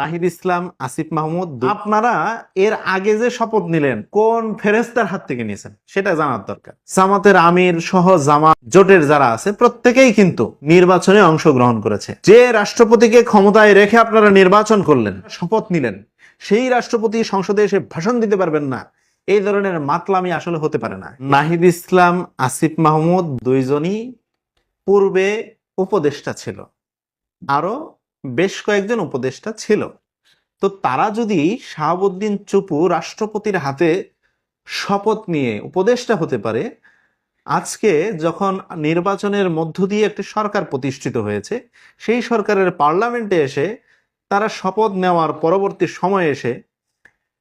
নাহিদ ইসলাম, আসিফ মাহমুদ, আপনারা এর আগে যে শপথ নিলেন কোন ফেরেস্তার হাত থেকে নিয়েছেন সেটা জানার দরকার। জামাতের আমির সহ জামাত জোটের যারা আছে প্রত্যেকেই কিন্তু নির্বাচনে অংশগ্রহণ করেছে। যে রাষ্ট্রপতিকে ক্ষমতায় রেখে আপনারা নির্বাচন করলেন, শপথ নিলেন, সেই রাষ্ট্রপতি সংসদে এসে ভাষণ দিতে পারবেন না, এই ধরনের মাতলামি আসলে হতে পারে না। নাহিদ ইসলাম, আসিফ মাহমুদ দুইজনই পূর্বে উপদেষ্টা ছিল, আরো বেশ কয়েকজন উপদেষ্টা ছিল। তো তারা যদি শাহাবুদ্দিন চুপু রাষ্ট্রপতির হাতে শপথ নিয়ে উপদেষ্টা হতে পারে, আজকে যখন নির্বাচনের মধ্য দিয়ে একটি সরকার প্রতিষ্ঠিত হয়েছে, সেই সরকারের পার্লামেন্টে এসে তারা শপথ নেওয়ার পরবর্তী সময়ে এসে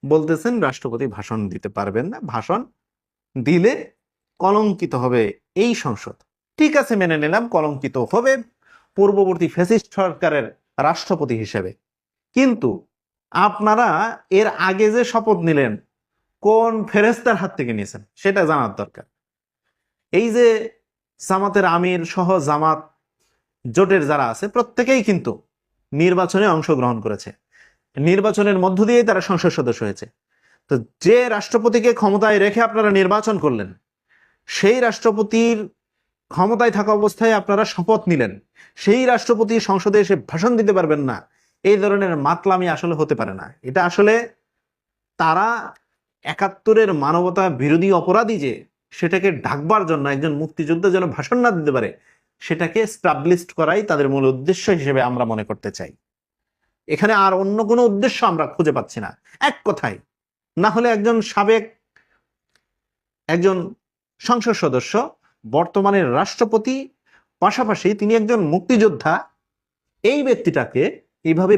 বলতেছেন রাষ্ট্রপতি ভাষণ দিতে পারবেন না, ভাষণ দিলে কলঙ্কিত হবে এই সংসদ। ঠিক আছে, মেনে নিলাম কলঙ্কিত হবে পূর্ববর্তী ফ্যাসিস্ট সরকারের রাষ্ট্রপতি হিসেবে, কিন্তু আপনারা এর আগে যে শপথ নিলেন কোন ফেরেস্তার হাত থেকে নিয়েছেন সেটা জানার দরকার। এই যে জামাতের আমির সহ জামাত জোটের যারা আছে প্রত্যেকেই কিন্তু নির্বাচনে অংশগ্রহণ করেছে, নির্বাচনের মধ্য দিয়েই তারা সংসদ সদস্য হয়েছে। তো যে রাষ্ট্রপতিকে ক্ষমতায় রেখে আপনারা নির্বাচন করলেন, সেই রাষ্ট্রপতির ক্ষমতায় থাকা অবস্থায় আপনারা শপথ নিলেন, সেই রাষ্ট্রপতি সংসদে এসে ভাষণ দিতে পারবেন না, এই ধরনের মাতলামি আসলে হতে পারে না। এটা আসলে তারা ৭১-এর মানবতা বিরোধী অপরাধী যে সেটাকে ঢাকবার জন্য একজন মুক্তিযোদ্ধা যেন ভাষণ না দিতে পারে, সেটাকে স্টাবলিশড করাই তাদের মূল উদ্দেশ্য হিসেবে আমরা মনে করতে চাই। এখানে আর অন্য কোনো উদ্দেশ্য আমরা খুঁজে পাচ্ছি না। এক কথায়, না হলে একজন সাবেক একজন সংসদ সদস্য, বর্তমানের রাষ্ট্রপতি, পাশাপাশি তিনি একজন মুক্তিযোদ্ধা, এই ব্যক্তিটাকে এইভাবে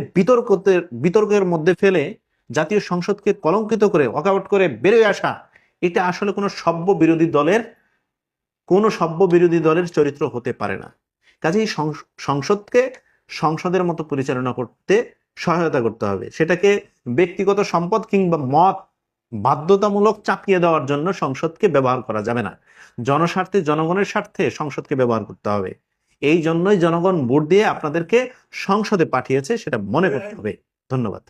বিতর্কের মধ্যে ফেলে জাতীয় সংসদকে কলঙ্কিত করে ওয়াকআউট করে বেরোয় আসা, এটা আসলে কোনো সভ্য বিরোধী দলের চরিত্র হতে পারে না। কাজেই সংসদকে সংসদের মতো পরিচালনা করতে সহায়তা করতে হবে। সেটাকে ব্যক্তিগত সম্পদ কিংবা মত বাধ্যতামূলক চাপিয়ে দেওয়ার জন্য সংসদকে ব্যবহার করা যাবে না। জনস্বার্থে, জনগণের স্বার্থে সংসদকে ব্যবহার করতে হবে। এই জন্যই জনগণ ভোট দিয়ে আপনাদেরকে সংসদে পাঠিয়েছে, সেটা মনে করতে হবে। ধন্যবাদ।